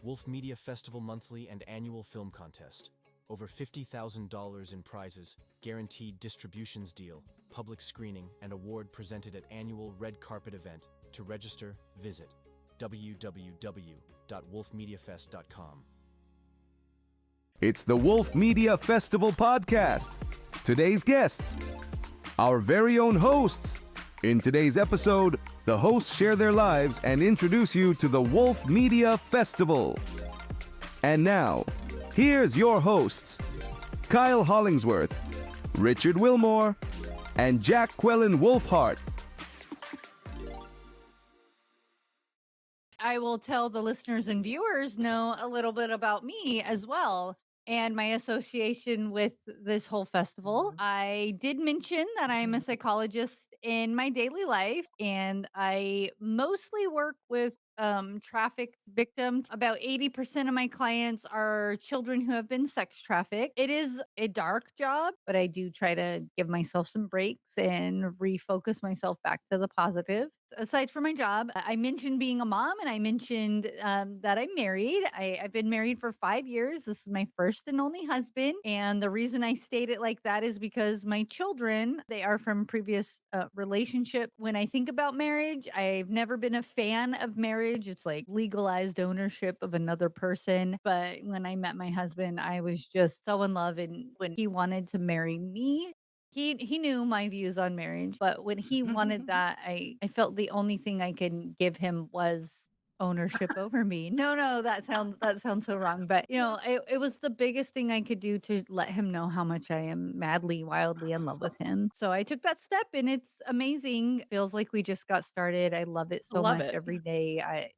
Wolf Media Festival monthly and annual film contest. Over $50,000 in prizes, guaranteed distributions deal, public screening, and award presented at annual red carpet event. To register, visit www.wolfmediafest.com. It's the Wolf Media Festival podcast. Today's guests, our very own hosts. In today's episode, the hosts share their lives and introduce you to the Wolf Media Festival. And now, here's your hosts, Kyle Hollingsworth, Richard Wilmore, and Jacquelynn Wolfheart. I will tell the listeners and viewers know a little bit about me as well and my association with this whole festival. I did mention that I'm a psychologist in my daily life, and I mostly work with trafficked victims. About 80% of my clients are children who have been sex trafficked. It is a dark job, but I do try to give myself some breaks and refocus myself back to the positive. Aside from my job, I mentioned being a mom, and I mentioned that I'm married. I've been married for 5 years. This is my first and only husband. And the reason I state it like that is because my children, they are from previous relationship. When I think about marriage, I've never been a fan of marriage. It's like legalized ownership of another person. But when I met my husband, I was just so in love. And when he wanted to marry me, he knew my views on marriage, but when he wanted that, I felt the only thing I could give him was ownership over me. No, that sounds so wrong. But it was the biggest thing I could do to let him know how much I am madly, wildly in love with him. So I took that step, and it's amazing. Feels like we just got started. I love it so much every day. I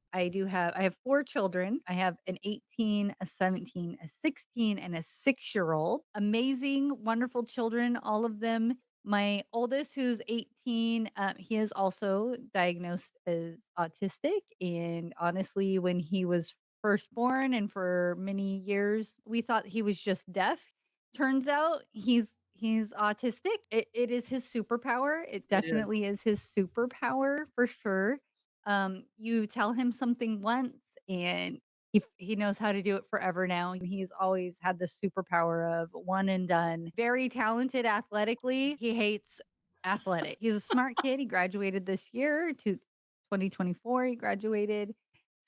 have 4 children. I have an 18, a 17, a 16, and a 6-year-old. Amazing, wonderful children, all of them. My oldest, who's 18, he is also diagnosed as autistic. And honestly, when he was first born and for many years, we thought he was just deaf. Turns out he's autistic. It is his superpower. It definitely is his superpower for sure. You tell him something once and he knows how to do it forever now. He's always had the superpower of one and done. Very talented athletically. He hates athletic. He's a smart kid. He graduated this year to 2024. He graduated.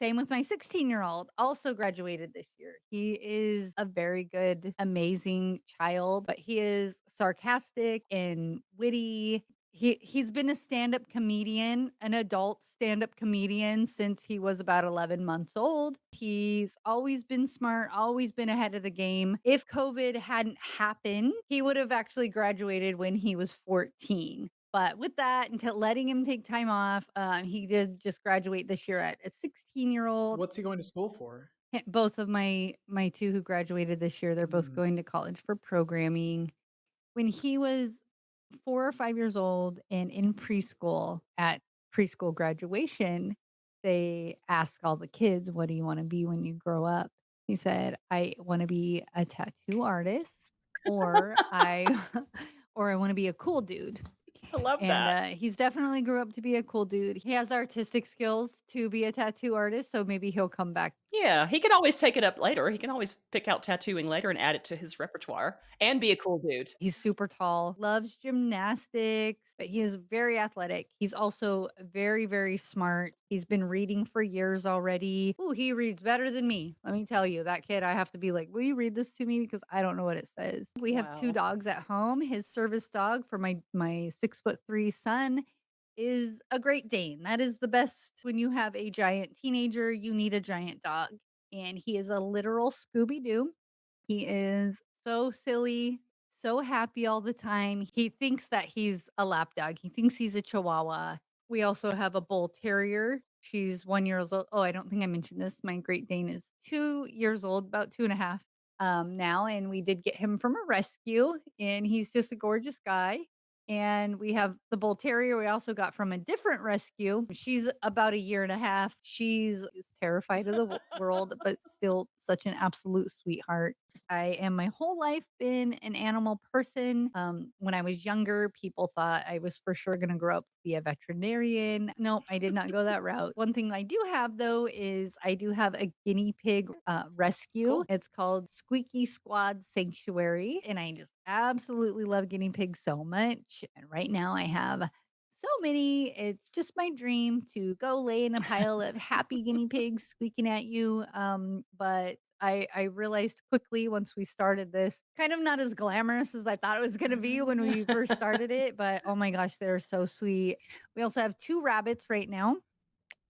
Same with my 16-year-old, also graduated this year. He is a very good, amazing child, but he is sarcastic and witty. He's been a stand-up comedian, an adult stand-up comedian since he was about 11 months old. He's always been smart, always been ahead of the game. If COVID hadn't happened, he would have actually graduated when he was 14. But with that, until letting him take time off, he did just graduate this year at a 16-year-old. What's he going to school for? Both of my 2 who graduated this year, they're both going to college for programming. When he was 4 or 5 years old and in preschool, at preschool graduation, they asked all the kids, "What do you want to be when you grow up?" He said, "I want to be a tattoo artist, or I want to be a cool dude." I love that. And he's definitely grew up to be a cool dude. He has artistic skills to be a tattoo artist, so maybe he'll come back. Yeah, he can always take it up later. He can always pick out tattooing later and add it to his repertoire and be a cool dude. He's super tall, loves gymnastics, but he is very athletic. He's also very, very smart. He's been reading for years already. Ooh, he reads better than me. Let me tell you, that kid, I have to be like, "Will you read this to me?" Because I don't know what it says. We have 2 dogs at home. His service dog for my 6'3" son is a Great Dane. That is the best. When you have a giant teenager, you need a giant dog. And he is a literal Scooby-Doo. He is so silly, so happy all the time. He thinks that he's a lap dog. He thinks he's a Chihuahua. We also have a Bull Terrier. She's 1 year old. Oh, I don't think I mentioned this. My Great Dane is 2 years old, about 2.5 now. And we did get him from a rescue, and he's just a gorgeous guy. And we have the Bull Terrier we also got from a different rescue. She's about 1.5 years. She's terrified of the world, but still such an absolute sweetheart. I am my whole life been an animal person. When I was younger, people thought I was for sure going to grow up to be a veterinarian. Nope, I did not go that route. One thing I do have though is I do have a guinea pig rescue. Cool. It's called Squeaky Squad Sanctuary, and I just absolutely love guinea pigs so much. And right now I have so many. It's just my dream to go lay in a pile of happy guinea pigs squeaking at you. But I realized quickly once we started this, kind of not as glamorous as I thought it was going to be when we first started it. But oh my gosh, they're so sweet. We also have two rabbits right now.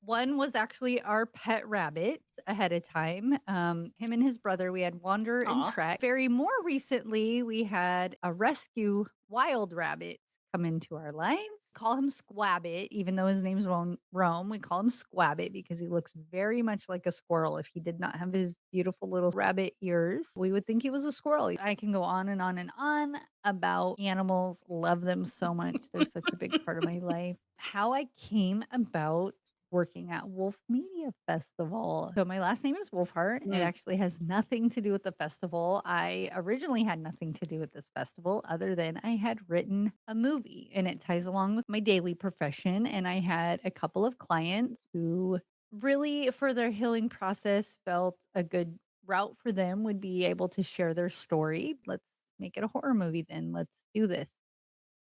One was actually our pet rabbit ahead of time. Him and his brother, we had Wander and Aw. Trek. Very more recently, we had a rescue wild rabbit come into our lives. Call him Squabbit, even though his name's Rome. We call him Squabbit because he looks very much like a squirrel. If he did not have his beautiful little rabbit ears, we would think he was a squirrel. I can go on and on and on about animals. Love them so much. They're such a big part of my life. How I came about working at Wolf Media Festival. So my last name is Wolfheart. It Mm. actually has nothing to do with the festival. I originally had nothing to do with this festival other than I had written a movie and it ties along with my daily profession. And I had a couple of clients who really, for their healing process, felt a good route for them would be able to share their story. Let's make it a horror movie then. Let's do this.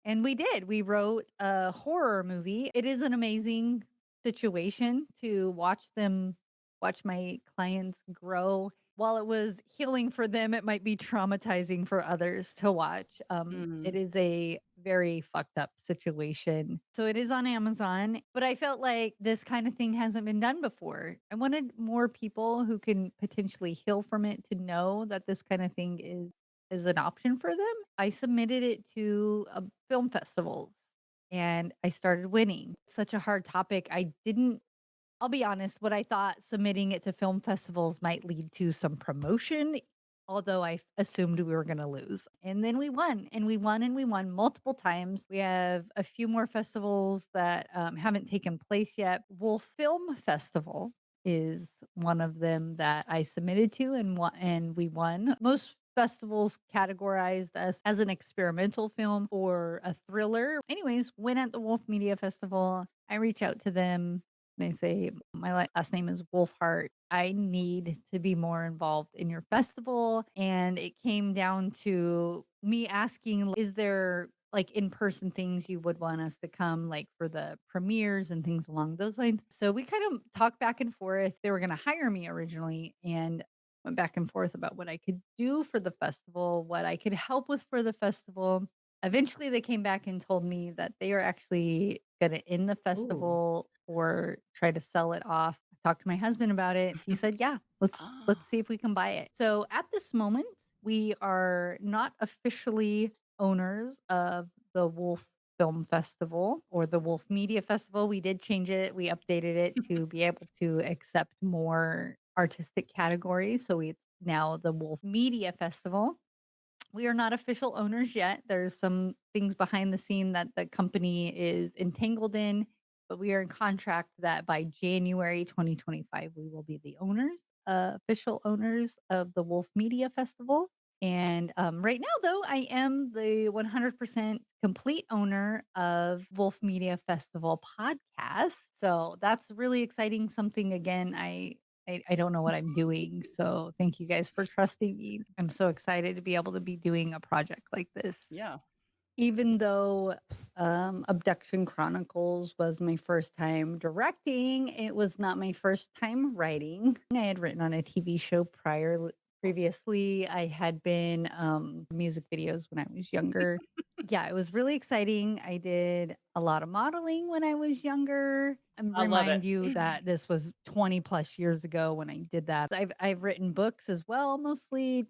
And we did. We wrote a horror movie. It is an amazing situation to watch my clients grow. While it was healing for them, it might be traumatizing for others to watch. It Mm. is a very fucked up situation. So it is on Amazon, but I felt like this kind of thing hasn't been done before. I wanted more people who can potentially heal from it to know that this kind of thing is an option for them. I submitted it to film festivals and I started winning. Such a hard topic. I'll be honest, what I thought submitting it to film festivals might lead to some promotion, although assumed we were going to lose. And then we won and we won and we won multiple times. We have a few more festivals that haven't taken place yet. Wolf Film Festival is one of them that I submitted to and we won. Most festivals categorized us as an experimental film or a thriller. Anyways, went at the Wolf Media Festival. I reach out to them. They say, my last name is Wolfheart. I need to be more involved in your festival. And it came down to me asking, is there like in person things you would want us to come, like for the premieres and things along those lines? So we kind of talked back and forth. They were going to hire me originally and went back and forth about what I could do for the festival, what I could help with for the festival. Eventually, they came back and told me that they are actually going to end the Ooh. festival or try to sell it off. I talked to my husband about it. He said, "Yeah, let's Ah. see if we can buy it." So at this moment, we are not officially owners of the Wolf Film Festival or the Wolf Media Festival. We did change it. We updated it to be able to accept more artistic categories. So it's now the Wolf Media Festival. We are not official owners yet. There's some things behind the scene that the company is entangled in, but we are in contract that by January 2025, we will be the owners, official owners of the Wolf Media Festival. And right now, though, I am the 100% complete owner of Wolf Media Festival podcast. So that's really exciting. Something, again, I don't know what I'm doing. So thank you guys for trusting me. I'm so excited to be able to be doing a project like this. Yeah. Even though Abduction Chronicles was my first time directing, it was not my first time writing. I had written on a TV show previously. I had been music videos when I was younger. Yeah, it was really exciting. I did a lot of modeling when I was younger. And I love it. remind you that this was 20 plus years ago when I did that. I've written books as well, mostly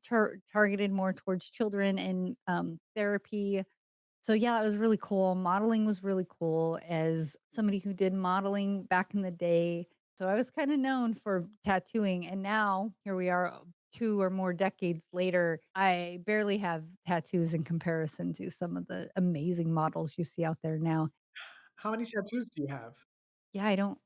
targeted more towards children and therapy. So yeah, it was really cool. Modeling was really cool as somebody who did modeling back in the day. So I was kind of known for tattooing. And now here we are 2 or more decades later. I barely have tattoos in comparison to some of the amazing models you see out there now. How many tattoos do you have? Yeah, I don't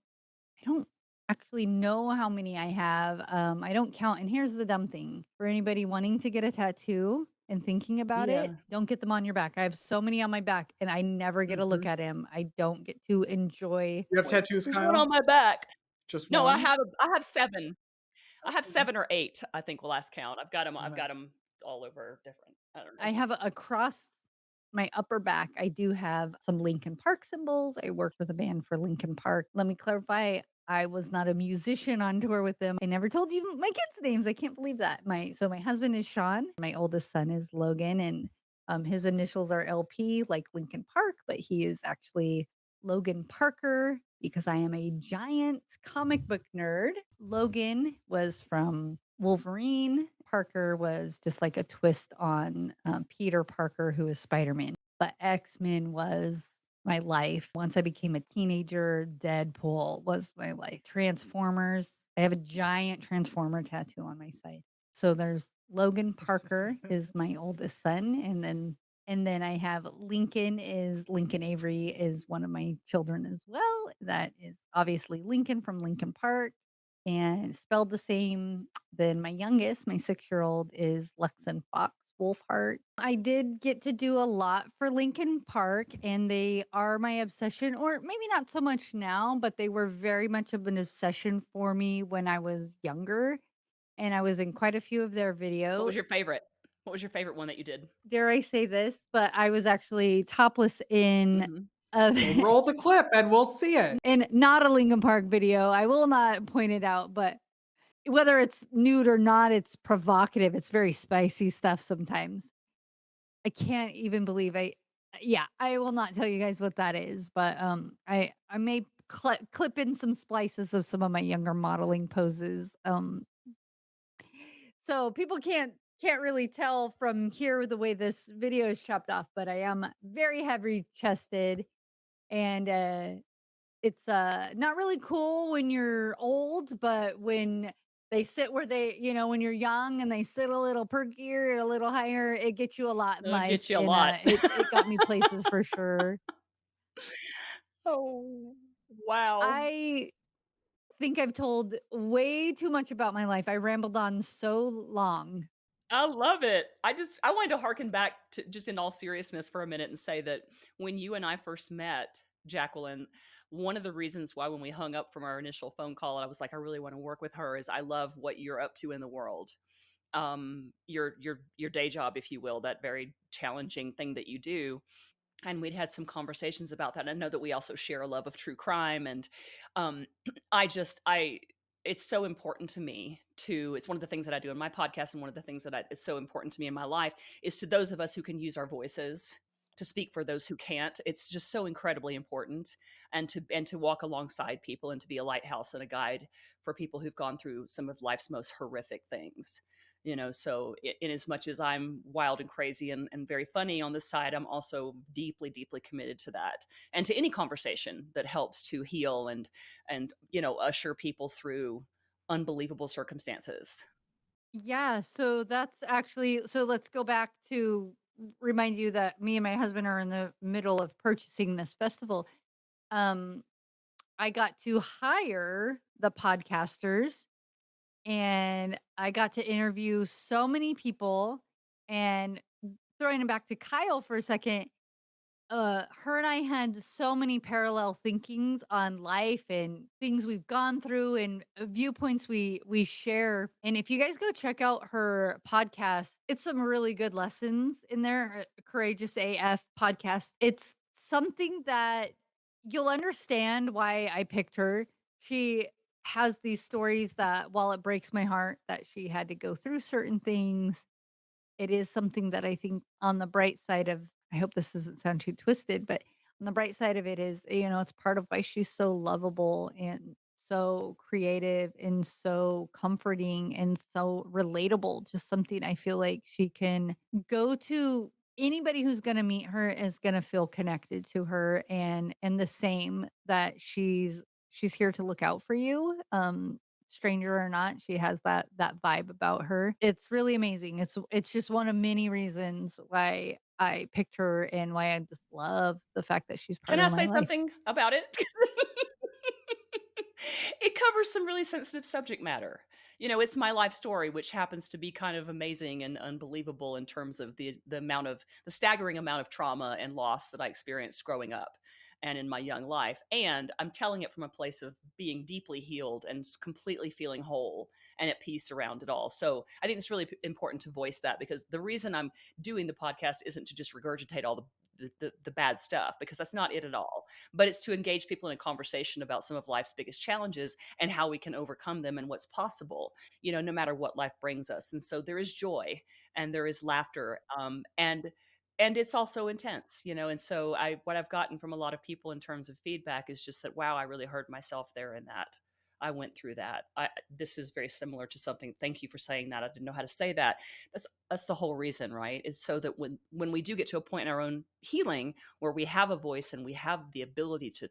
actually know how many I have. I don't count. And here's the dumb thing for anybody wanting to get a tattoo and thinking about it, Yeah. don't get them on your back. I have so many on my back and I never get a look Mhm. at him. I don't get to enjoy. You have Wait, tattoos, there's one Kyle? on my back. Just No, one? I have 7. I have Okay. 7 or 8, I think, will last count. I've got Seven. them all over different. I don't know. I have across my upper back, I do have some Linkin Park symbols. I worked with a band for Linkin Park. Let me clarify, I was not a musician on tour with them. I never told you my kids' names. I can't believe that. My husband is Sean. My oldest son is Logan, and his initials are LP, like Linkin Park, but he is actually Logan Parker because I am a giant comic book nerd. Logan was from Wolverine. Parker was just like a twist on Peter Parker, who is Spider Man. But X-Men was my life. Once I became a teenager, Deadpool was my life. Transformers. I have a giant Transformer tattoo on my side. So there's Logan Parker is my oldest son, and then I have Lincoln Avery is one of my children as well. That is obviously Lincoln from Lincoln Park and spelled the same. Then my youngest, my 6-year-old, is Lexan Fox Wolfheart. I did get to do a lot for Lincoln Park, and they are my obsession, or maybe not so much now, but they were very much of an obsession for me when I was younger. And I was in quite a few of their What videos. was your favorite? What was your favorite one that you did? Dare I say this? But I was actually topless in Mhm. Well, roll the clip and we'll see it. in not a Lincoln Park video. I will not point it out, but whether it's nude or not, it's provocative. It's very spicy stuff sometimes. I can't even believe I will not tell you guys what that is, but I may clip in some splices of some of my younger modeling poses. So people can't really tell from here the way this video is chopped off, but I am very heavy chested and it's not really cool when you're old, but when they sit where when you're young and they sit a little perkier, a little higher, it gets you a lot in It'll life. get you a And lot. it got me places for sure. Oh, wow. I think I've told way too much about my life. I rambled on so long. I love it. I wanted to harken back to, just in all seriousness, for a minute and say that when you and I first met, Jacquelynn, one of the reasons why when we hung up from our initial phone call, I was like, I really want to work with her, is I love what you're up to in the world. Your day job, if you will, that very challenging thing that you do. And we'd had some conversations about that. And I know that we also share a love of true crime. And um, I it's so important to me to, it's one of the things that I do in my podcast. And one of the things that it's so important to me in my life is to those of us who can use our voices to speak for those who can't. It's just so incredibly important. And to walk alongside people and to be a lighthouse and a guide for people who've gone through some of life's most horrific things. So in as much as I'm wild and crazy and very funny on this side, I'm also deeply, deeply committed to that and to any conversation that helps to heal and usher people through unbelievable circumstances. Yeah, so that's actually so let's go back to remind you that me and my husband are in the middle of purchasing this festival. Um I got to hire the podcasters and I got to interview so many people and throwing it back to Kyle for a second, her and I had so many parallel thinkings on life and things we've gone through and viewpoints we share. And if you guys go check out her podcast, it's some really good lessons in there. Courageous AF podcast. It's something that you'll understand why I picked her. She has these stories that while it breaks my heart that she had to go through certain things, it is something that I think on the bright side of I hope this doesn't sound too twisted, but on the bright side of it is, it's part of why she's so lovable and so creative and so comforting and so relatable. Just something I feel like she can go to anybody who's going to meet her is going to feel connected to her and the same that she's here to look out for you. Stranger or not, she has that vibe about her. It's really amazing. It's just one of many reasons why I picked her and why I just love the fact that she's part Can of I my say life. something about it? It covers some really sensitive subject matter. It's my life story, which happens to be kind of amazing and unbelievable in terms of the staggering amount of trauma and loss that I experienced growing up and in my young life. And I'm telling it from a place of being deeply healed and completely feeling whole and at peace around it all. So I think it's really important to voice that, because the reason I'm doing the podcast isn't to just regurgitate all the bad stuff, because that's not it at all, but it's to engage people in a conversation about some of life's biggest challenges and how we can overcome them and what's possible, no matter what life brings us. And so there is joy and there is laughter, and it's also intense, and so what I've gotten from a lot of people in terms of feedback is just that, wow, I really heard myself there in that. I went through that. This is very similar to something. Thank you for saying that. I didn't know how to say that. That's the whole reason, right? It's so that when we do get to a point in our own healing where we have a voice and we have the ability to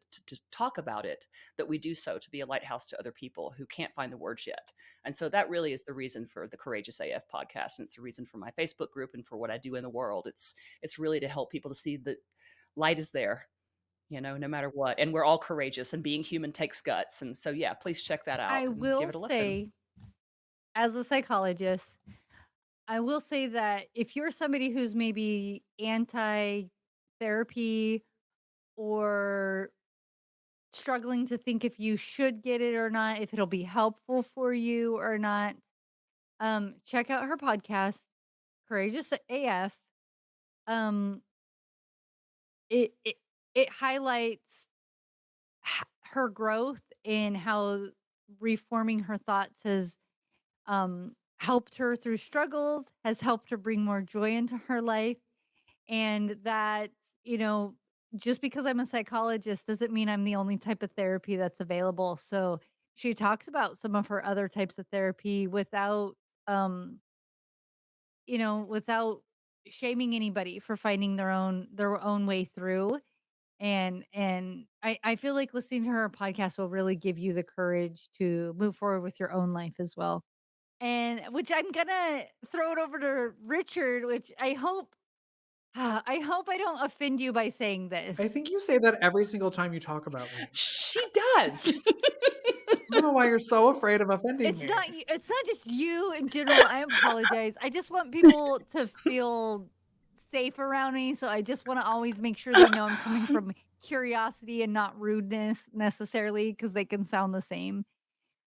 talk about it, that we do so to be a lighthouse to other people who can't find the words yet. And so that really is the reason for the Courageous AF podcast, and it's the reason for my Facebook group and for what I do in the world. It's really to help people to see that light is there, no matter what. And we're all courageous, and being human takes guts. And so, yeah, please check that out I and give will it a listen. say, as a psychologist, I will say that if you're somebody who's maybe anti therapy or struggling to think if you should get it or not, if it'll be helpful for you or not, check out her podcast, Courageous AF. Um, it highlights her growth and how reforming her thoughts has helped her through struggles, has helped her bring more joy into her life. And that, you know, just because I'm a psychologist doesn't mean I'm the only type of therapy that's available. So she talks about some of her other types of therapy without, um, without shaming anybody for finding their own way through. And I feel like listening to her podcast will really give you the courage to move forward with your own life as well. And which I'm gonna throw it over to Richard, which I hope I don't offend you by saying I this. think you say that every single time you talk about me. She does. I don't know why you're so afraid of offending me. It's not just you in general. I apologize. I just want people to feel safe around me, so I just want to always make sure they know I'm coming from curiosity and not rudeness necessarily, because they can sound the same.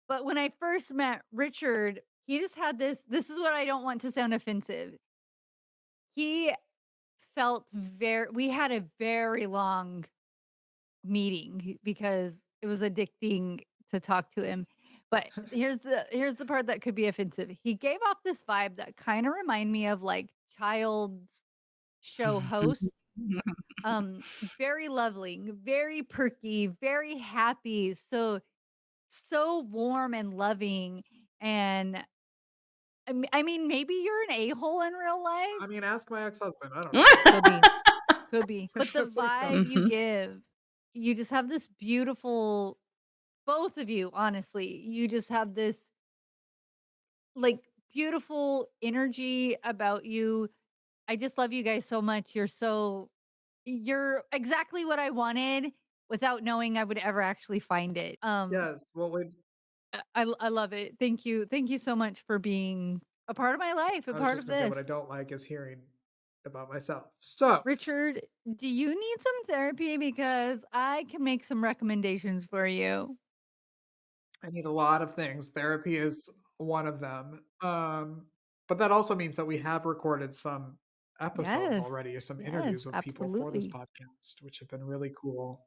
But when I first met Richard, he just had this is what I don't want to sound offensive. He felt we had a very long meeting because it was addicting to talk to him. But here's the part that could be offensive. He gave off this vibe that kind of remind me of like child's show host. Um, Very lovely, very perky, very happy, so warm and loving. And I mean, maybe you're an a-hole in real life. I mean, ask my ex-husband. I don't know. Could be. But the vibe you give, you just have this beautiful, both of you, honestly, you just have this like beautiful energy about you. I just love you guys so much. You're exactly what I wanted without knowing I would ever actually find it. Yes. Well, wait, I love it. Thank you. Thank you so much for being a part of my life, a I was part just of gonna say this. what I don't like is hearing about myself. So Richard, do you need some therapy? Because I can make some recommendations for you. I need a lot of things. Therapy is one of them. But that also means that we have recorded some episodes Yes. already, some interviews Yes, with people for this absolutely. podcast, which have been really cool.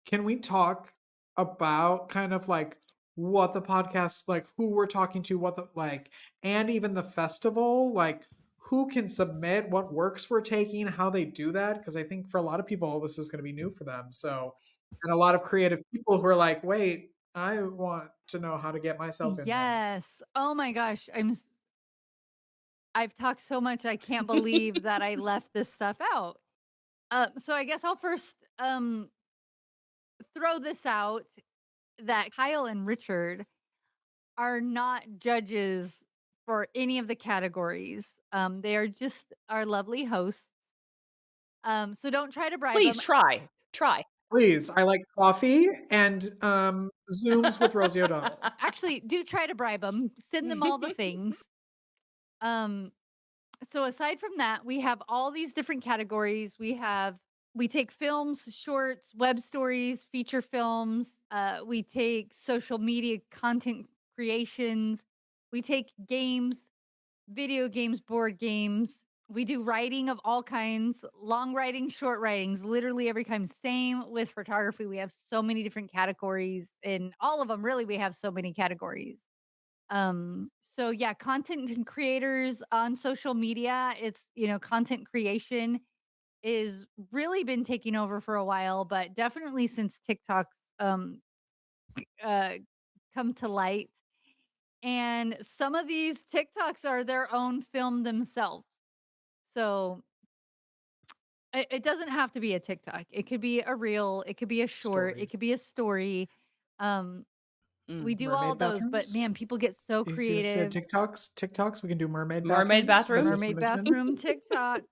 Can we talk about kind of like what the podcast, like who we're talking to, what the like, and even the festival, like who can submit, what works we're taking, how they do that? Because I think for a lot of people, this is going to be new for them. So, and a lot of creative people who are like, wait, I want to know how to get myself in there. Yes. Oh my gosh. I've talked so much. I can't believe that I left this stuff out. So I guess I'll first throw this out that Kyle and Richard are not judges for any of the categories. They are just our lovely hosts. So don't try to bribe them. Please try. Try. Please, I like coffee and Zooms with Rosie O'Donnell. Actually, do try to bribe them. Send them all the things. Um, so aside from that, we have all these different categories. We take films, shorts, web stories, feature films. We take social media content creations. We take games, video games, board games. We do writing of all kinds, long writing, short writings, literally every kind. Same with photography. We have so many different categories. In all of them, really, we have so many categories. So yeah, content creators on social media, it's, content creation is really been taking over for a while, but definitely since TikTok's uh come to light. And some of these TikToks are their own film themselves. So it doesn't have to be a TikTok. It could be a reel, it could be a short, it Stories. could be a story. Um, we do all Mermaid those, but bathrooms? man, people get so You just said creative. TikToks. We can do mermaid Mermaid bathrooms. This is bathrooms? Mermaid submission. bathroom TikToks.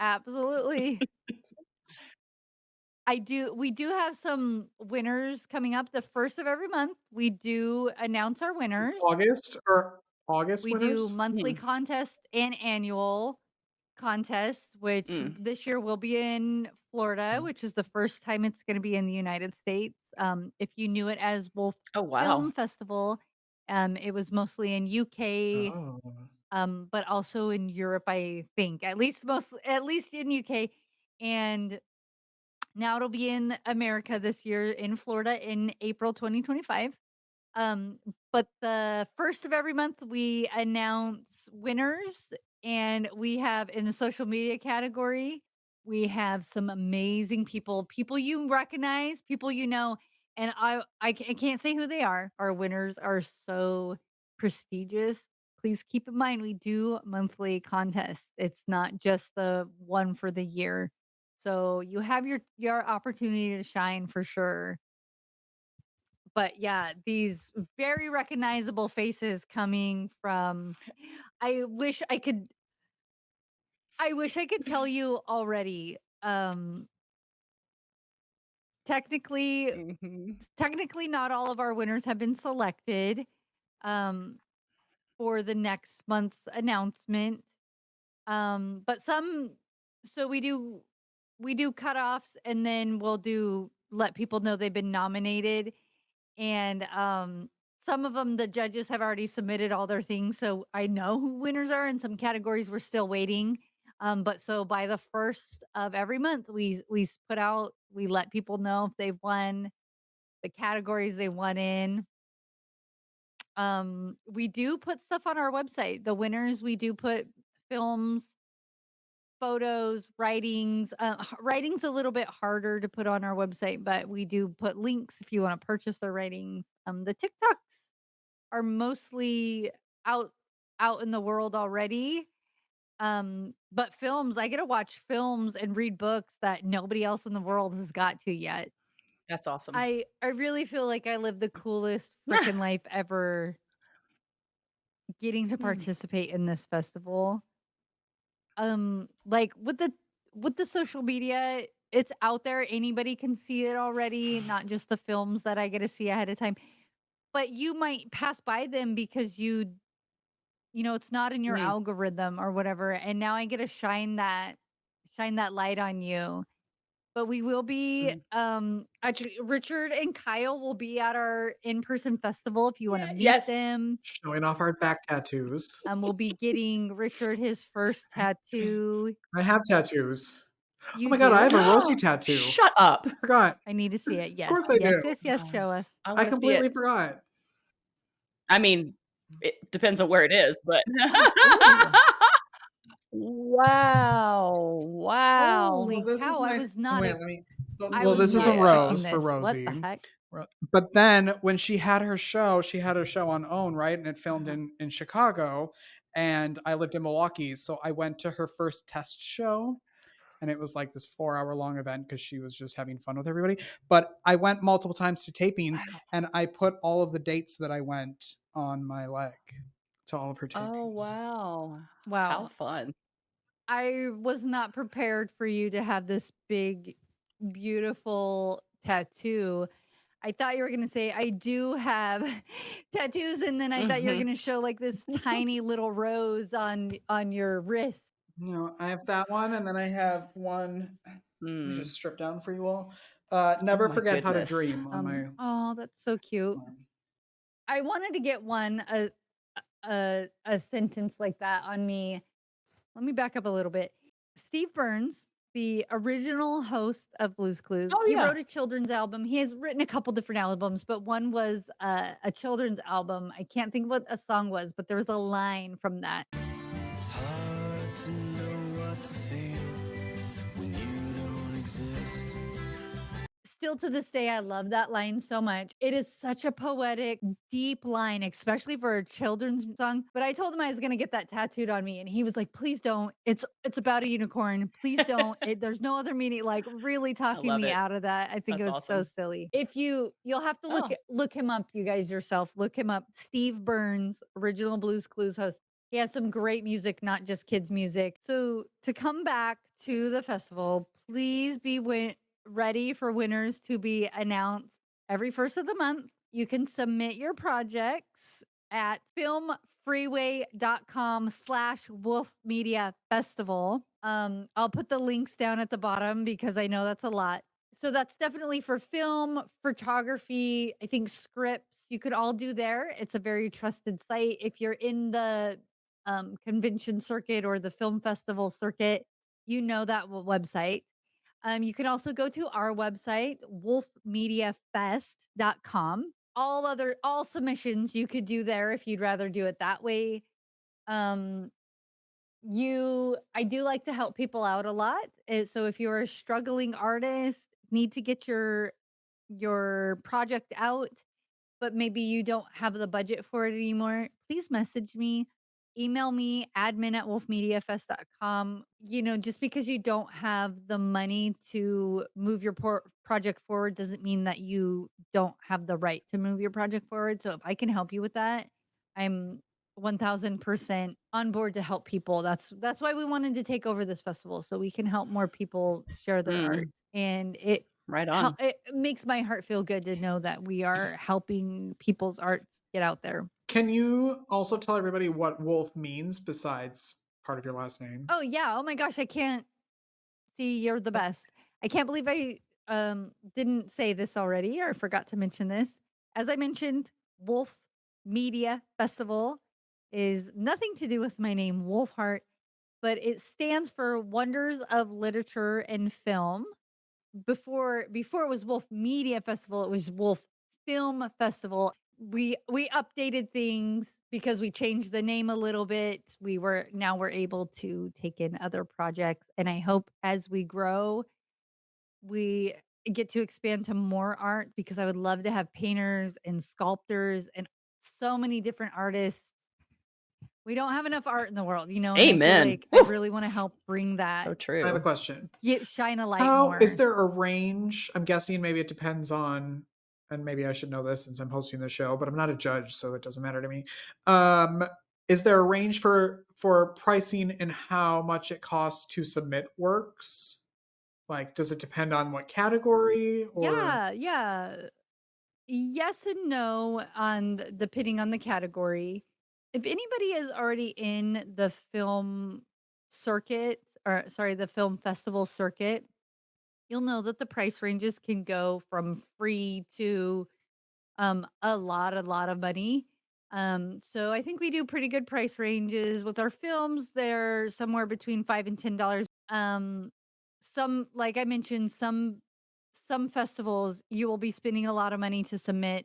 Absolutely. We do have some winners coming up the first of every month. We do announce our winners. August We do winners? monthly Mm. contests and annual contests, which Mm. this year will be in Florida, which is the first time it's going to be in the United States. If you knew it as Wolf Oh, wow. Film Festival, it was mostly in UK, Oh. but also in Europe, I think. At least in UK, and now it'll be in America this year in Florida in April 2025. Um, but the first of every month we announce winners, and we have in the social media category, we have some amazing people you recognize, people you know, and I can't say who they are. Our winners are so prestigious. Please keep in mind we do monthly contests. It's not just the one for the year. So you have your opportunity to shine for sure. But yeah, these very recognizable faces coming from I wish I could tell you already. Technically Mhm. technically not all of our winners have been selected um for the next month's announcement. But some so we do cutoffs, and then we'll do let people know they've been nominated. And some of them the judges have already submitted all their things, so I know who winners are. In some categories we're still waiting. But so by the first of every month we let people know if they've won, the categories they won in. We do put stuff on our website. The winners, we do put films, photos, writings. Writings a little bit harder to put on our website, but we do put links if you want to purchase their writings. The TikToks are mostly out out in the world already. But films, I get to watch films and read books that nobody else in the world has got to yet. That's awesome. I really feel like I live the coolest freaking life ever getting to Mm. participate in this festival. Like with the social media, it's out there. Anybody can see it already, not just the films that I get to see ahead of time. But you might pass by them because it's not in your Mm. algorithm or whatever. And now I get to shine that light on you. But we will be Mm. actually Richard and Kyle will be at our in-person festival if you want to Yeah, meet yes. them. Showing off our back tattoos. We'll be getting Richard his first tattoo. I have tattoos. Oh You my god, I have do? a Rosie tattoo. Shut up. Forgot. I need to see it. Of Yes. course I Yes, do. yes, yes. Show us. I I wanna see it. completely forgot. I mean, it depends on where it is, but Ooh. Wow. Wow. Well, Holy this is cow. I my was not wait, e let me so I well, was this is not a Yeah. expecting rose for this. What the Rosie. heck? But then when she had her show, she had a show on OWN, right? And it filmed Uh-huh. in Chicago. And I lived in Milwaukee. So I went to her first test show. And it was like this 4 hour long event because she was just having fun with everybody. But I went multiple times to tapings Wow. and I put all of the dates that I went on my leg to all of her Oh, tapings. wow. How Wow. fun. I was not prepared for you to have this big, beautiful tattoo. I thought you were going to say, I do have tattoos. And then I thought you were Mhm. going to show like this tiny little rose on your wrist. No, I have that one, and then I have one. Let me Mm. just strip down for you all. Oh Never my forget how to goodness. dream on my Oh, that's so cute. arm. I wanted to get a sentence like that on me. Let me back up a little bit. Steve Burns, the original host of Blue's Clues, Oh he yeah. wrote a children's album. He has written a couple different albums, but one was a children's album. I can't think what a song was, but there was a line from that. It's hard to know what to feel when you don't exist. Still to this day, I love that line so much. It is such a poetic, deep line, especially for a children's song. But I told him I was gonna get that tattooed on me, and he was like, "Please don't. It's about a unicorn. Please don't. There's no other meaning." Like really I talking love me it. out of that. I think it That's was so awesome. silly. If you'll have to Oh. look him up, you guys yourself. Look him up. Steve Burns, original Blues Clues host. He has some great music, not just kids' music. So to come back to the festival, please be ready for winners to be announced every first of the month. You can submit your projects at filmfreeway.com/Wolf Media Festival. I'll put the links down at the bottom because I know that's a lot. So that's definitely for film, photography, I think scripts. You could all do there. It's a very trusted site. If you're in the convention circuit or the film festival circuit, you know that website. You can also go to our website, wolfmediafest.com. All submissions you could do there if you'd rather do it that way. Um, I do like to help people out a lot. So if you're a struggling artist, need to get your project out, but maybe you don't have the budget for it anymore, please message me, email me, admin@wolfmediafest.com. Just because you don't have the money to move your project forward doesn't mean that you don't have the right to move your project forward. So if I can help you with that, I'm 1000% on board to help people. That's why we wanted to take over this festival so we can help more people share their art. Mm. And Right on. it makes my heart feel good to know that we are helping people's arts get out there. Can you also tell everybody what wolf means besides part of your last name? Oh yeah. Oh my gosh, I can't see you're the best. I can't believe I didn't say this already or forgot to mention this. As I mentioned, Wolf Media Festival is nothing to do with my name, Wolfheart, but it stands for Wonders of Literature and Film. Before it was Wolf Media Festival, it was Wolf Film Festival. We updated things because we changed the name a little bit. We're able to take in other projects, and I hope as we grow, we get to expand to more art because I would love to have painters and sculptors and so many different artists. We don't have enough art in the world, and I feel Amen. like I really want to help bring So that, I have a true. question. shine a light How is more. there a range? I'm guessing maybe it depends on, and maybe I should know this since I'm hosting the show, but I'm not a judge, so it doesn't matter to me. Is there a range for pricing and how much it costs to submit works? Like, does it depend on what category or? Yeah. Yes and no depending on the category. If anybody is already in the film circuit, or sorry, the film festival circuit, you'll know that the price ranges can go from free to a lot of money. So I think we do pretty good price ranges with our films. They're somewhere between $5 and $10. Some, like I mentioned, some festivals you will be spending a lot of money to submit.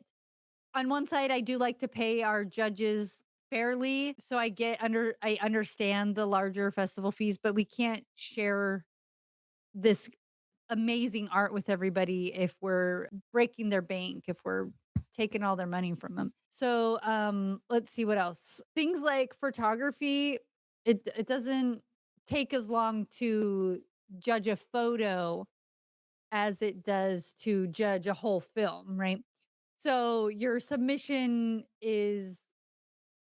On one side, I do like to pay our judges fairly, so I understand the larger festival fees, but we can't share this amazing art with everybody if we're breaking their bank, if we're taking all their money from them. So, let's see what else. Things like photography, it doesn't take as long to judge a photo as it does to judge a whole film, right? So your submission is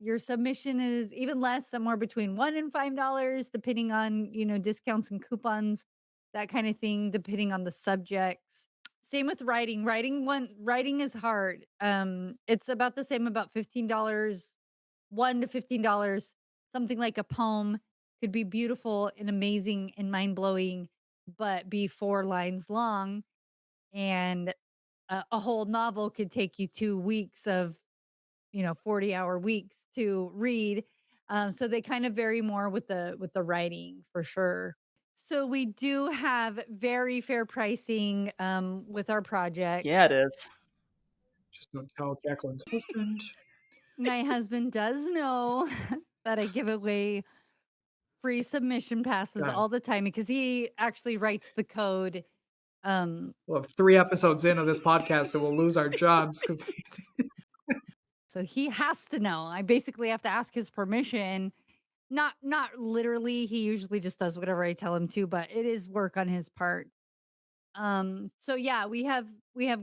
even less, somewhere between $1 and $5, depending on discounts and coupons, that kind of thing, depending on the subjects. Same with writing. Writing is hard. It's about the same, about $15, $1 to $15. Something like a poem could be beautiful and amazing and mind-blowing, but be 4 lines long, and a whole novel could take you 2 weeks of, 40-hour weeks to read. So they kind of vary more with the writing for sure. So we do have very fair pricing with our project. Yeah, it is. Just don't tell Jacquelynn's husband. My husband does know that I give away free submission passes God. all the time because he actually writes the code. Well, 3 episodes in of this podcast, so we'll lose our jobs because So he has to know. I basically have to ask his permission. Not literally. He usually just does whatever I tell him to, but it is work on his part. So yeah, we have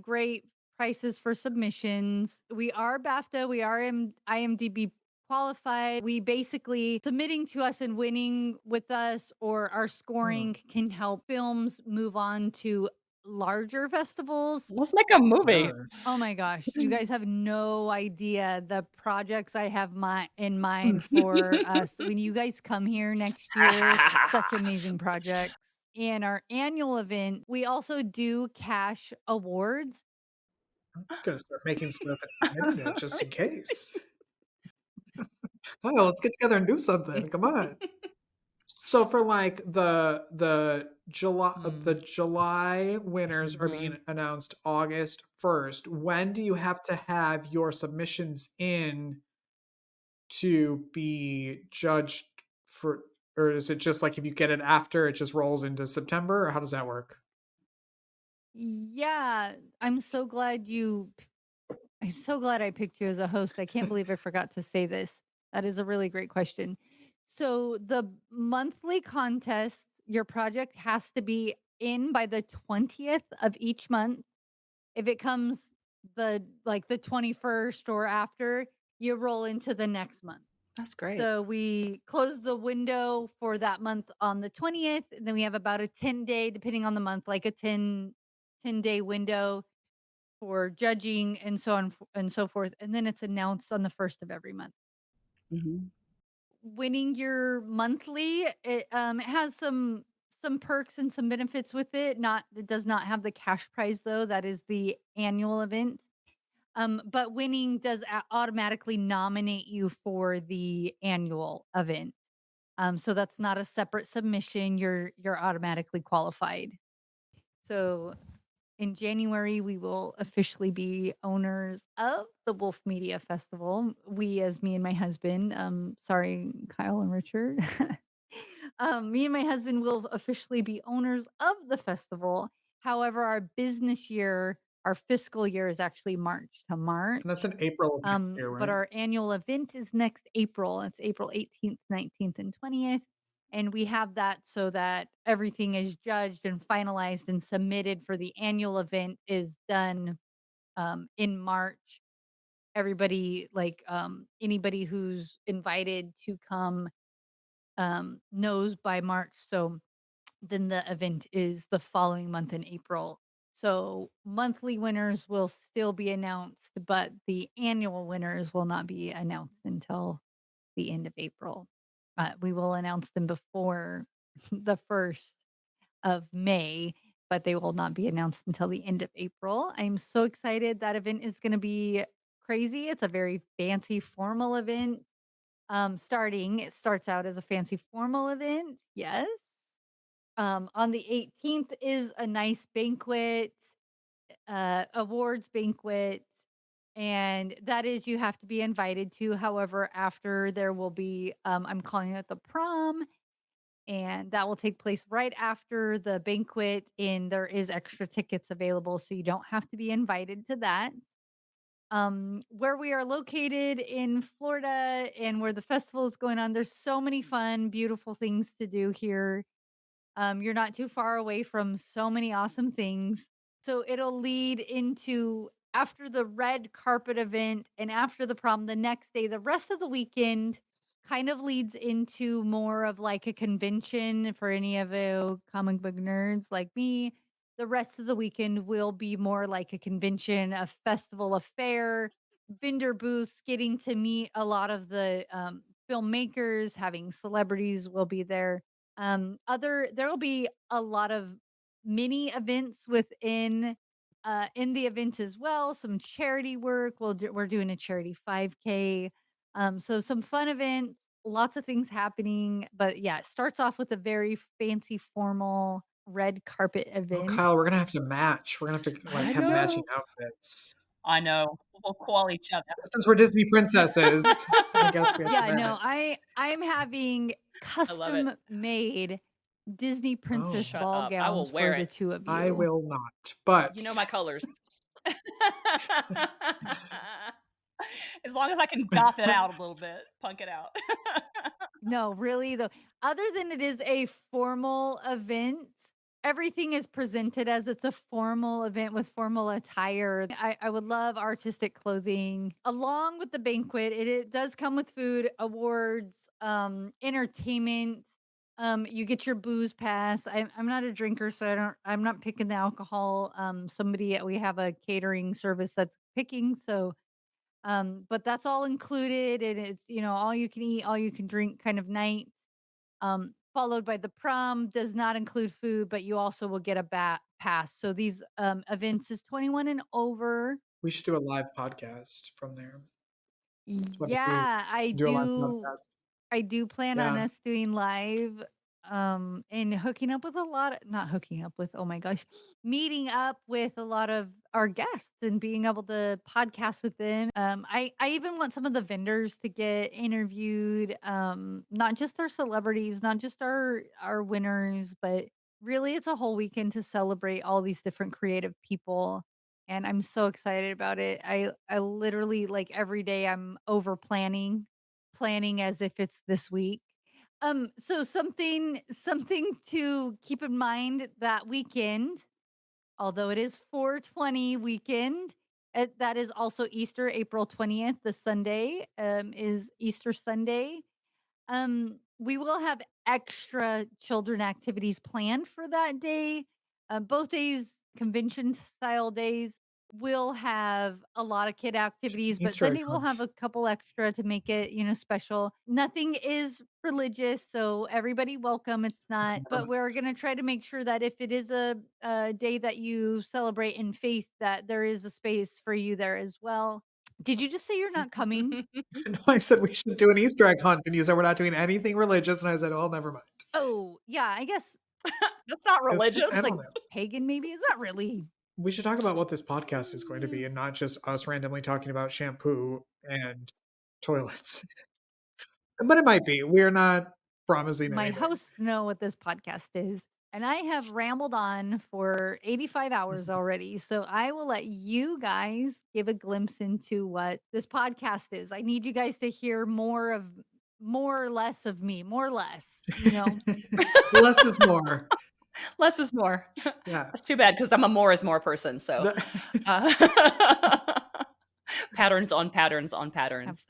great prices for submissions. We are BAFTA, we are IMDb qualified. We basically submitting to us and winning with us or our scoring can help films move on to larger festivals. Let's make a movie. Oh my gosh, you guys have no idea the projects I have in mind for us when you guys come here next year. Such amazing projects. And our annual event, we also do cash awards. I'm just gonna start making stuff and submitting it just in case. Oh, let's get together and do something. Come on. So for like the July winners are being announced August 1st. When do you have to have your submissions in to be judged for, or is it just like if you get it after it just rolls into September, or how does that work? Yeah, I'm so glad I picked you as a host. I can't believe I forgot to say this. That is a really great question. So the monthly contest, your project has to be in by the 20th of each month. If it comes the 21st or after, you roll into the next month. That's great. So we close the window for that month on the 20th, and then we have about a 10-day, depending on the month, like a 10-day window for judging and so on and so forth. And then it's announced on the 1st of every month. Mhm. Winning your monthly, it has some perks and some benefits with it. It does not have the cash prize though. That is the annual event. But winning does automatically nominate you for the annual event. So that's not a separate submission. You're automatically qualified. So in January, we will officially be owners of the Wolf Media Festival. We, as me and my husband, sorry, Kyle and Richard. Me and my husband will officially be owners of the festival. However, our business year, our fiscal year is actually March to March. And that's in April of next year, right? But our annual event is next April. It's April 18th, 19th, and 20th. And we have that so that everything is judged and finalized and submitted for the annual event is done in March. Everybody, anybody who's invited to come knows by March. So then the event is the following month in April. So monthly winners will still be announced, but the annual winners will not be announced until the end of April. We will announce them before the 1st of May, but they will not be announced until the end of April. I'm so excited. That event is going to be crazy. It's a very fancy formal event. It starts out as a fancy formal event. Yes. On the 18th is a nice banquet, awards banquet, and that is you have to be invited to. However, after there will be, I'm calling it the prom, and that will take place right after the banquet. And there is extra tickets available, so you don't have to be invited to that. Where we are located in Florida and where the festival is going on, there's so many fun, beautiful things to do here. You're not too far away from so many awesome things. So it'll lead into after the red carpet event and after the prom, the next day, the rest of the weekend kind of leads into more of like a convention for any of you comic book nerds like me. the rest of the weekend will be more like a convention, a festival, a fair, vendor booths, getting to meet a lot of the filmmakers, having celebrities will be there. There will be a lot of mini events within in the event as well. Some charity work. We're doing a charity 5K. So some fun events, lots of things happening. But yeah, it starts off with a very fancy, formal red carpet Oh, event. Kyle, we're gonna have to match. We're gonna have to like I have matching know. outfits. I know. We'll call each other. Since we're Disney princesses, I guess we have to Yeah, no, match. I'm having I love it. custom made Disney princess Oh, Shut ball up. I will gowns wear for the it. two of I you. will not. You But know my colors. As long as I can goth it out a little bit, punk it out. No, really though. Other than it is a formal event, everything is presented as it's a formal event with formal attire. I would love artistic clothing along with the banquet. It does come with food, awards, entertainment. You get your booze pass. I'm not a drinker, so I'm not picking the alcohol. We have a catering service that's picking, so but that's all included, and it's, all you can eat, all you can drink kind of night. Followed by the prom does not include food, but you also will get a pass. So these events is 21 and over. we should do a live podcast from there. That's what I do. Yeah, Do a live podcast. I do plan on Yeah. us doing live, and hooking up with a lot of not hooking up with, oh my gosh, meeting up with a lot of our guests and being able to podcast with them. I even want some of the vendors to get interviewed, not just our celebrities, not just our winners, but really it's a whole weekend to celebrate all these different creative people. And I'm so excited about it. I literally, like, every day I'm over planning as if it's this week. So something to keep in mind that weekend, although it is 420 weekend, that is also Easter, April 20th. The Sunday is Easter Sunday. We will have extra children activities planned for that day. Both days, convention style days, will have a lot of kid activities, but Easter egg Sunday we'll have hunt. a couple extra to make it, special. Nothing is religious, so everybody welcome. It's not, but we're gonna try to make sure that if it is a day that you celebrate in faith, that there is a space for you there as well. Did you just say you're not coming? No, I said we should do an Easter egg hunt, and you said we're not doing anything religious, and I said, "Oh, never mind." Oh, yeah, I guess That's not 'Cause religious. I like don't know. pagan maybe. Is that really? We should talk about what this podcast is going to be, and not just us randomly talking about shampoo and toilets. But it might be. We're not promising My anything. hosts know what this podcast is, and I have rambled on for 85 hours already. So I will let you guys give a glimpse into what this podcast is. I need you guys to hear more or less of me, more or less, Less is more. Less is more. Yeah. That's too bad because I'm a more is more person. So patterns on patterns on patterns.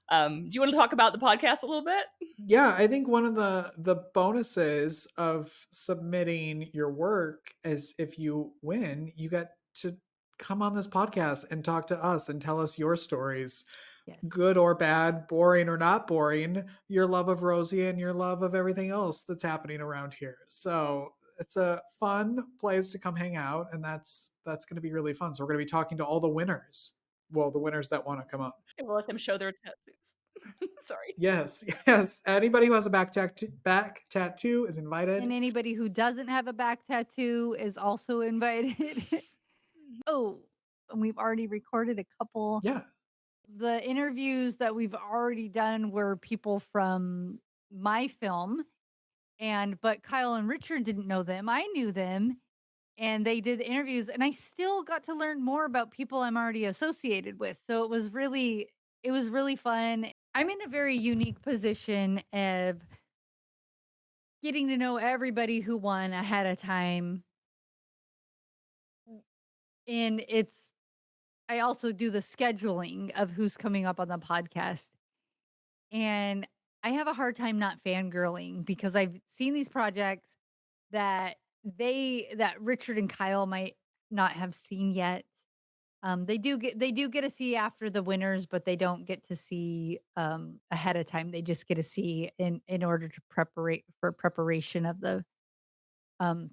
Absolutely. Do you want to talk about the podcast a little bit? Yeah, I think one of the bonuses of submitting your work is if you win, you get to come on this podcast and talk to us and tell us your stories, Yes. good or bad, boring or not boring, your love of Rosie and your love of everything else that's happening around here. So it's a fun place to come hang out, and that's going to be really fun. So we're going to be talking to all the winners. Well, the winners that want to come on. We'll let them show their tattoos. Sorry. Yes, yes. Anybody who has a back tattoo is invited. And anybody who doesn't have a back tattoo is also invited. Oh, and we've already recorded a couple. Yeah. The interviews that we've already done were people from my film, but Kyle and Richard didn't know them. I knew them, and they did the interviews, and I still got to learn more about people I'm already associated with. So it was really fun. I'm in a very unique position of getting to know everybody who won ahead of time. And I also do the scheduling of who's coming up on the podcast. And I have a hard time not fangirling because I've seen these projects that that Richard and Kyle might not have seen yet. They do get to see after the winners, but they don't get to see ahead of time. They just get to see in order to preparation of the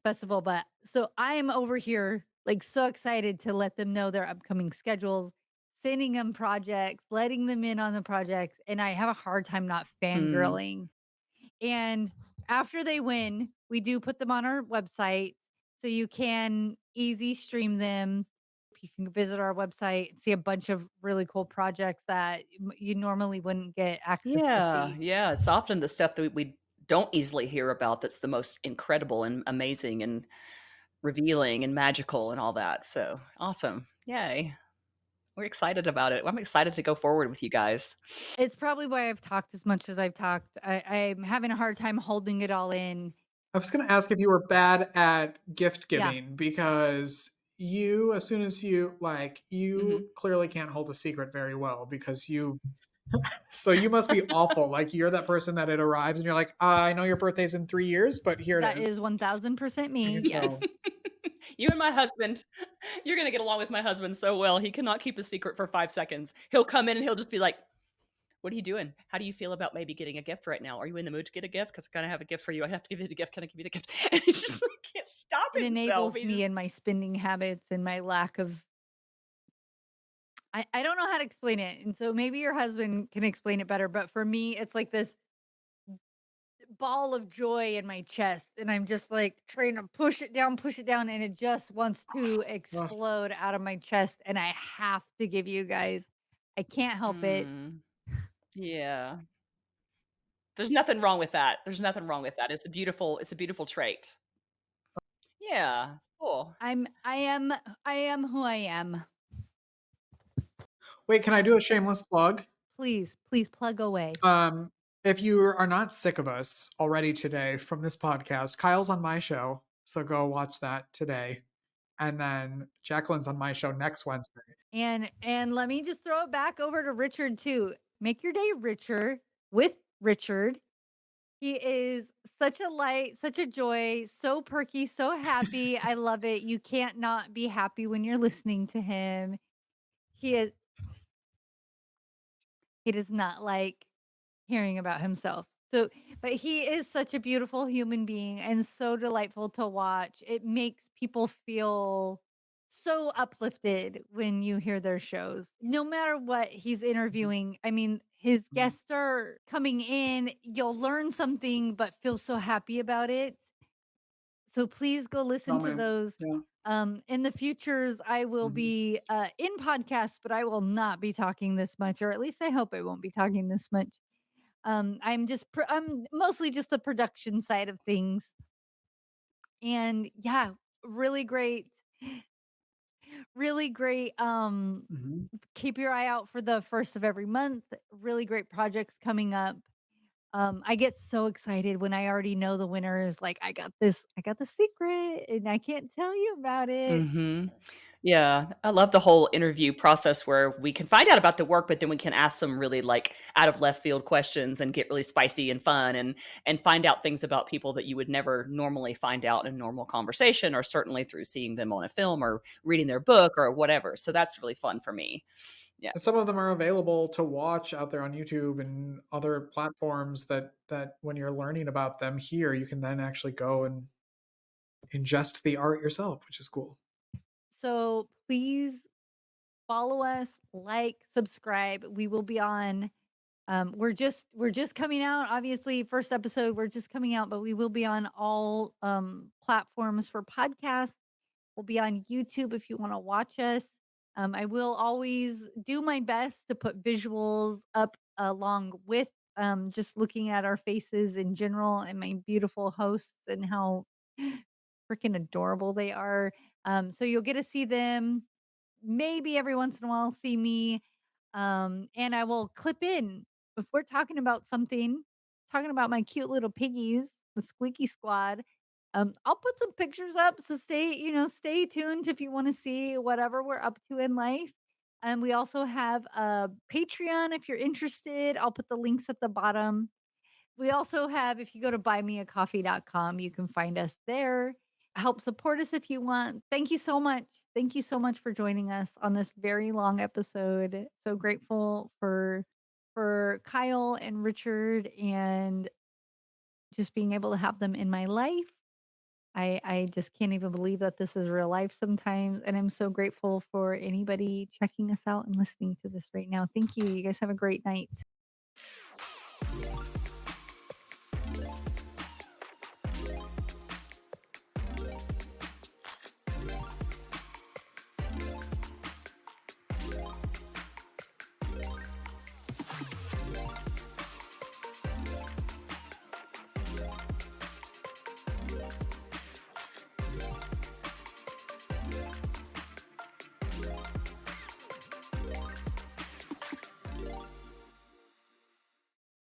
festival. But so I'm over here like so excited to let them know their upcoming schedules, sending them projects, letting them in on the projects, and I have a hard time not Mm. fangirling. And after they win, we do put them on our website so you can easy stream them. You can visit our website and see a bunch of really cool projects that you normally wouldn't get access to Yeah, see. yeah. It's often the stuff that we don't easily hear about that's the most incredible and amazing and revealing and magical and all that. So awesome. Yay. We're excited about it. I'm excited to go forward with you guys. It's probably why I've talked as much as I've talked. I'm having a hard time holding it all in. I was going to ask if you were bad at gift Yeah. giving because you, as soon as you Mhm. clearly can't hold a secret very well because so you must be awful. Like you're that person that it arrives and you're like, I know your birthday's in 3 years, but here it That is. is 1000% me. Here you Yes. go. You and my husband, you're going to get along with my husband so well. He cannot keep a secret for 5 seconds. He'll come in and he'll just be like, "What are you doing? How do you feel about maybe getting a gift right now? Are you in the mood to get a gift? Because I kind of have a gift for you. I have to give you the gift. Can I give you the gift?" And he just like, can't stop It himself. enables me in my spending habits and my lack of I don't know how to explain it. And so maybe your husband can explain it better, but for me it's like this ball of joy in my chest and I'm just like trying to push it down and it just wants to Ugh. explode out of my chest and I have to give you guys. I can't help it. Mm, yeah. There's nothing wrong with that. There's nothing wrong with that. It's a beautiful trait. Yeah, it's cool. I am who I am. Wait, can I do a shameless plug? Please plug away. If you are not sick of us already today from this podcast, Kyle's on my show, so go watch that today. And then Jacquelynn's on my show next Wednesday. And let me just throw it back over to Richard too. Make your day richer with Richard. He is such a light, such a joy, so perky, so happy. I love it. You can't not be happy when you're listening to him. He is he does not like hearing about himself. So, but he is such a beautiful human being and so delightful to watch. It makes people feel so uplifted when you hear their shows. No matter what he's interviewing, I mean, his Mhm. guests are coming in, you'll learn something but feel so happy about it. So please go listen Oh to man. those. Yeah. In the futures, I will Mhm. be in podcasts, but I will not be talking this much, or at least I hope I won't be talking this much. I'm mostly just the production side of things. And yeah, really great, really great. Mhm. Keep your eye out for the first of every month. Really great projects coming up. I get so excited when I already know the winners. Like I got the secret and I can't tell you about it. Mhm. Yeah, I love the whole interview process where we can find out about the work, but then we can ask some really like out of left field questions and get really spicy and fun and find out things about people that you would never normally find out in normal conversation or certainly through seeing them on a film or reading their book or whatever. So that's really fun for me. Yeah. And some of them are available to watch out there on YouTube and other platforms that when you're learning about them here, you can then actually go and ingest the art yourself, which is cool. So please follow us, like, subscribe. We will be on we're just coming out. Obviously, first episode, we're just coming out, but we will be on all platforms for podcasts. We'll be on YouTube if you want to watch us. I will always do my best to put visuals up along with just looking at our faces in general and my beautiful hosts and how freaking adorable they are. So you'll get to see them. Maybe every once in a while, see me. And I will clip in if we're talking about something, talking about my cute little piggies, the squeaky squad. I'll put some pictures up. So stay tuned if you want to see whatever we're up to in life. And we also have a Patreon if you're interested. I'll put the links at the bottom. We also have, if you go to buymeacoffee.com, you can find us there. help support us if you want. Thank you so much. Thank you so much for joining us on this very long episode. So grateful for Kyle and Richard and just being able to have them in my life. I just can't even believe that this is real life sometimes. And I'm so grateful for anybody checking us out and listening to this right now. Thank you. You guys have a great night.